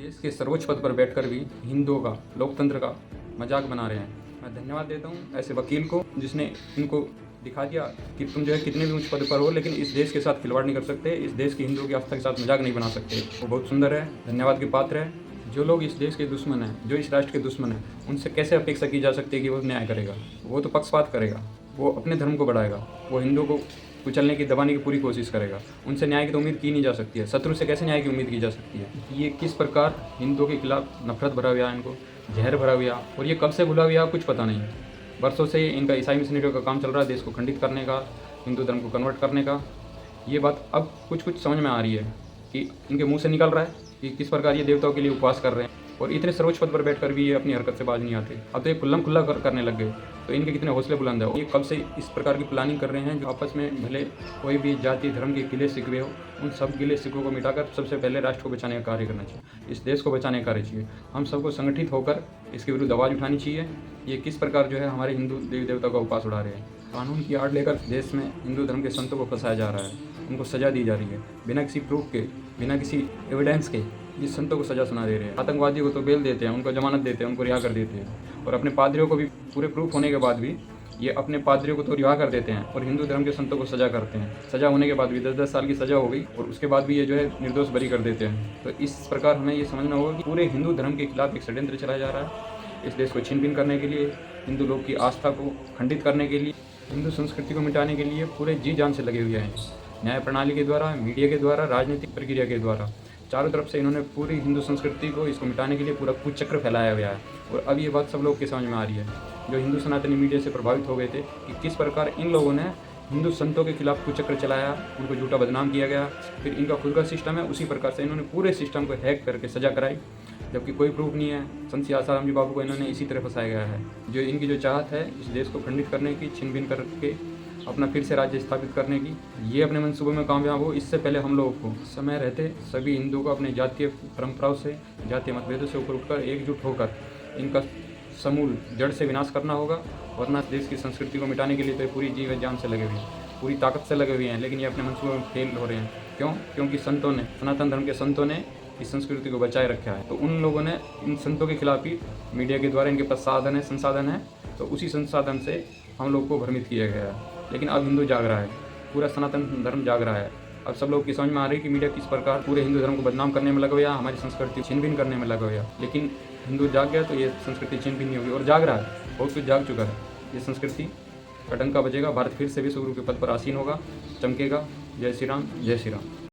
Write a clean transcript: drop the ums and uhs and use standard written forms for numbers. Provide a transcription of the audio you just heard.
देश के सर्वोच्च पद पर बैठकर भी हिंदुओं का, लोकतंत्र का मजाक बना रहे हैं। मैं धन्यवाद देता हूँ ऐसे वकील को जिसने इनको दिखा दिया कि तुम जो है कितने भी ऊंच पद पर हो, लेकिन इस देश के साथ खिलवाड़ नहीं कर सकते, इस देश की हिंदुओं की आस्था के साथ मजाक नहीं बना सकते। वो बहुत सुंदर है, धन्यवाद के पात्र है। जो लोग इस देश के दुश्मन हैं, जो इस राष्ट्र के दुश्मन हैं, उनसे कैसे अपेक्षा की जा सकती है कि वो न्याय करेगा? वो तो पक्षपात करेगा, वो अपने धर्म को बढ़ाएगा, वो हिंदुओं को कुचलने की, दबाने की पूरी कोशिश करेगा। उनसे न्याय की तो उम्मीद की नहीं जा सकती है। शत्रु से कैसे न्याय की उम्मीद की जा सकती है? ये किस प्रकार हिंदुओं के खिलाफ नफरत भरा हुआ है, इनको जहर भरा हुआ, और ये कब से भुला हुआ कुछ पता नहीं। वर्षों से इनका ईसाई मिशनरियों का काम चल रहा है, देश को खंडित करने का, हिंदू धर्म को कन्वर्ट करने का। ये बात अब कुछ समझ में आ रही है कि इनके मुंह से निकल रहा है कि किस प्रकार ये देवताओं के लिए उपवास कर रहे हैं, और इतने सर्वोच्च पद पर बैठकर भी ये अपनी हरकत से बाज नहीं आते। अब तो ये खुल्लम खुल्ला करने लग गए, तो इनके कितने हौसले बुलंद है। ये कब से इस प्रकार की प्लानिंग कर रहे हैं जो आपस में भले कोई भी जाति धर्म के गिले शिकवे हो, उन सब गिले शिकवों को मिटाकर सबसे पहले राष्ट्र को बचाने का कार्य करना चाहिए, इस देश को बचाने का कार्य चाहिए। हम सबको संगठित होकर इसके विरुद्ध आवाज़ उठानी चाहिए। ये किस प्रकार जो है हमारे हिंदू देवी देवता का उपवास उड़ा रहे हैं। कानून की आड़ लेकर देश में हिंदू धर्म के संतों को फंसाया जा रहा है, उनको सजा दी जा रही है बिना किसी प्रूफ के, बिना किसी एविडेंस के। जिस संतों को सजा सुना दे रहे हैं, आतंकवादियों को तो बेल देते हैं, उनको जमानत देते हैं, उनको रिहा कर देते हैं, और अपने पादरियों को भी पूरे प्रूफ होने के बाद भी ये अपने पादरियों को तो रिहा कर देते हैं, और हिंदू धर्म के संतों को सजा करते हैं। सजा होने के बाद भी 10-10 साल की सजा हो गई, और उसके बाद भी ये जो है निर्दोष बरी कर देते हैं। तो इस प्रकार हमें ये समझना होगा कि पूरे हिंदू धर्म के खिलाफ एक षड्यंत्र चलाया जा रहा है, इस देश को छीन बीन करने के लिए, हिंदू लोग की आस्था को खंडित करने के लिए, हिंदू संस्कृति को मिटाने के लिए पूरे जी जान से लगे हुए हैं। न्याय प्रणाली के द्वारा, मीडिया के द्वारा, राजनीतिक प्रक्रिया के द्वारा, चारों तरफ से इन्होंने पूरी हिंदू संस्कृति को, इसको मिटाने के लिए पूरा कुचक्र फैलाया गया है। और अब ये बात सब लोग के समझ में आ रही है, जो हिंदू सनातनी मीडिया से प्रभावित हो गए थे, कि किस प्रकार इन लोगों ने हिंदू संतों के खिलाफ कुचक्र चलाया, उनको झूठा बदनाम किया गया। फिर इनका खुद का सिस्टम है, उसी प्रकार से इन्होंने पूरे सिस्टम को हैक करके सजा कराई, जबकि कोई प्रूफ नहीं है। संत आसाराम जी बाबू को इन्होंने इसी तरह फंसाया गया है। जो इनकी जो चाहत है इस देश को खंडित करने की, छीन बीन करके अपना फिर से राज्य स्थापित करने की, ये अपने मंसूबों में कामयाब हो, इससे पहले हम लोगों को समय रहते सभी हिंदुओं को अपने जातीय परंपराओं से, जातीय मतभेदों से ऊपर उठकर एकजुट होकर इनका समूल जड़ से विनाश करना होगा। वरना देश की संस्कृति को मिटाने के लिए तो पूरी जीवन जान से लगे हुए हैं, पूरी ताकत से लगे हुए हैं, लेकिन ये अपने मंसूबों में फेल हो रहे हैं। क्यों? क्योंकि संतों ने, सनातन धर्म के संतों ने इस संस्कृति को बचाए रखा है। तो उन लोगों ने इन संतों के खिलाफ ही मीडिया के द्वारा, इनके पास साधन है, संसाधन है, तो उसी संसाधन से हम लोग को भ्रमित किया गया है। लेकिन अब हिंदू जाग रहा है, पूरा सनातन धर्म जाग रहा है। अब सब लोग की समझ में आ रही है कि मीडिया किस प्रकार पूरे हिंदू धर्म को बदनाम करने में लगा हुआ, हमारी संस्कृति छीन बीन करने में लगा हुआ। लेकिन हिंदू जाग गया तो ये संस्कृति छीन बीन नहीं होगी, और जाग रहा है, बहुत कुछ जाग चुका है। ये संस्कृति का डंका बजेगा, भारत फिर से विश्व गुरु के पद पर आसीन होगा, चमकेगा। जय श्री राम, जय श्री राम।